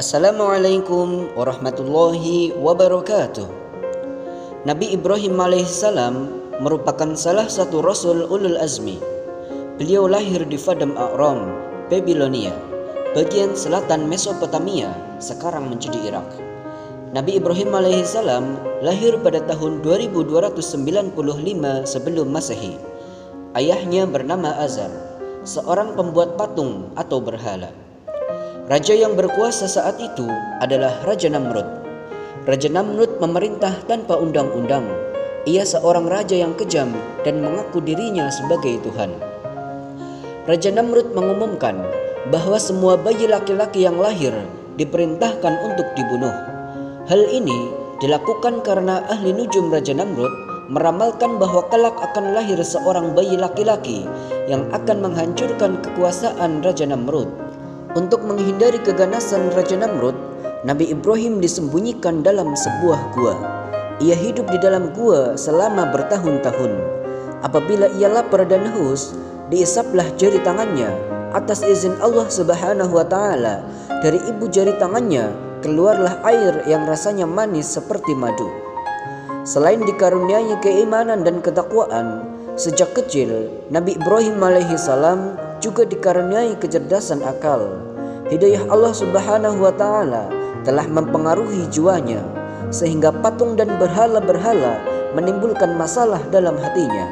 Assalamualaikum warahmatullahi wabarakatuh. Nabi Ibrahim alaihissalam merupakan salah satu rasul ulul azmi. Beliau lahir di Padang Aram, Babilonia, bagian selatan Mesopotamia, sekarang menjadi Irak. Nabi Ibrahim alaihissalam lahir pada tahun 2295 sebelum Masehi. Ayahnya bernama Azar, seorang pembuat patung atau berhala. Raja yang berkuasa saat itu adalah Raja Namrud. Raja Namrud memerintah tanpa undang-undang. Ia seorang raja yang kejam dan mengaku dirinya sebagai Tuhan. Raja Namrud mengumumkan bahwa semua bayi laki-laki yang lahir diperintahkan untuk dibunuh. Hal ini dilakukan karena ahli nujum Raja Namrud meramalkan bahwa kelak akan lahir seorang bayi laki-laki yang akan menghancurkan kekuasaan Raja Namrud. Untuk menghindari keganasan Raja Namrud, Nabi Ibrahim disembunyikan dalam sebuah gua. Ia hidup di dalam gua selama bertahun-tahun. Apabila ia lapar dan haus, diisaplah jari tangannya. Atas izin Allah Subhanahu wa Ta'ala, dari ibu jari tangannya keluarlah air yang rasanya manis seperti madu. Selain dikaruniai keimanan dan ketakwaan, sejak kecil Nabi Ibrahim alaihissalam juga dikaruniai kecerdasan akal. Hidayah Allah Subhanahu wa Ta'ala telah mempengaruhi jiwanya, sehingga patung dan berhala-berhala menimbulkan masalah dalam hatinya.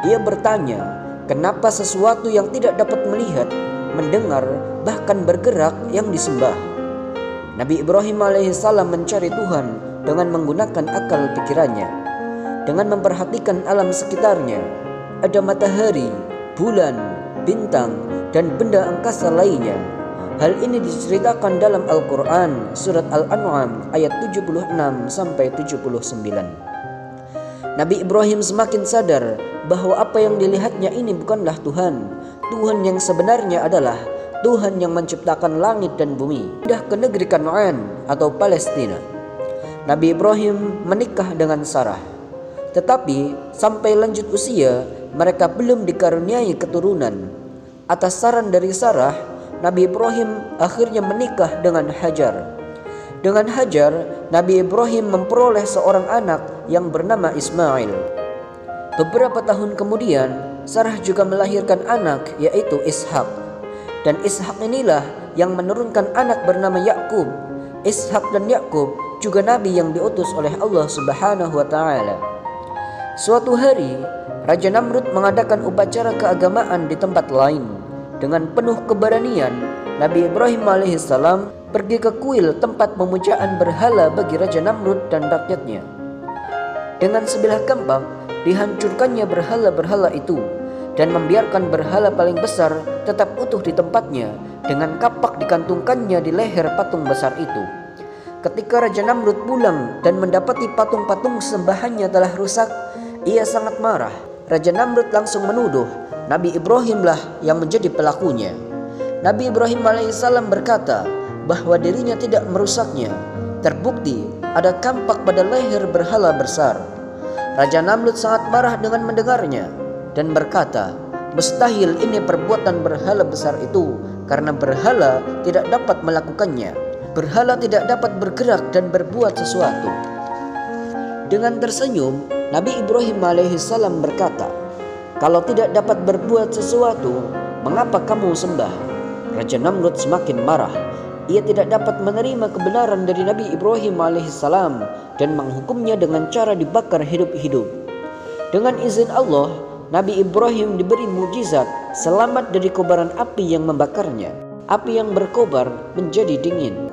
Ia bertanya, kenapa sesuatu yang tidak dapat melihat, mendengar, bahkan bergerak yang disembah? Nabi Ibrahim alaihissalam mencari Tuhan dengan menggunakan akal pikirannya, dengan memperhatikan alam sekitarnya. Ada matahari, bulan, bintang, dan benda angkasa lainnya. Hal ini diceritakan dalam Al-Quran surat Al-An'am ayat 76-79. Nabi Ibrahim semakin sadar bahwa apa yang dilihatnya ini bukanlah Tuhan. Tuhan yang sebenarnya adalah Tuhan yang menciptakan langit dan bumi. Pindah ke negeri Kan'an atau Palestina. Nabi Ibrahim menikah dengan Sarah. Tetapi sampai lanjut usia, mereka belum dikaruniai keturunan. Atas saran dari Sarah, Nabi Ibrahim akhirnya menikah dengan Hajar. Dengan Hajar, Nabi Ibrahim memperoleh seorang anak yang bernama Ismail. Beberapa tahun kemudian, Sarah juga melahirkan anak yaitu Ishak. Dan Ishak inilah yang menurunkan anak bernama Yakub. Ishak dan Yakub juga nabi yang diutus oleh Allah Subhanahu wa Ta'ala. Suatu hari, Raja Namrud mengadakan upacara keagamaan di tempat lain. Dengan penuh keberanian, Nabi Ibrahim alaihissalam pergi ke kuil tempat pemujaan berhala bagi Raja Namrud dan rakyatnya. Dengan sebilah kampak, dihancurkannya berhala-berhala itu dan membiarkan berhala paling besar tetap utuh di tempatnya dengan kapak dikantungkannya di leher patung besar itu. Ketika Raja Namrud pulang dan mendapati patung-patung sembahannya telah rusak, ia sangat marah. Raja Namrud langsung menuduh Nabi Ibrahim lah yang menjadi pelakunya. Nabi Ibrahim alaihissalam berkata bahwa dirinya tidak merusaknya. Terbukti ada kampak pada leher berhala besar. Raja Namrud sangat marah dengan mendengarnya dan berkata, mustahil ini perbuatan berhala besar itu, karena berhala tidak dapat melakukannya. Berhala tidak dapat bergerak dan berbuat sesuatu. Dengan tersenyum, Nabi Ibrahim alaihissalam berkata, kalau tidak dapat berbuat sesuatu, mengapa kamu sembah? Raja Namrud semakin marah. Ia tidak dapat menerima kebenaran dari Nabi Ibrahim alaihissalam dan menghukumnya dengan cara dibakar hidup-hidup. Dengan izin Allah, Nabi Ibrahim diberi mukjizat selamat dari kobaran api yang membakarnya. Api yang berkobar menjadi dingin.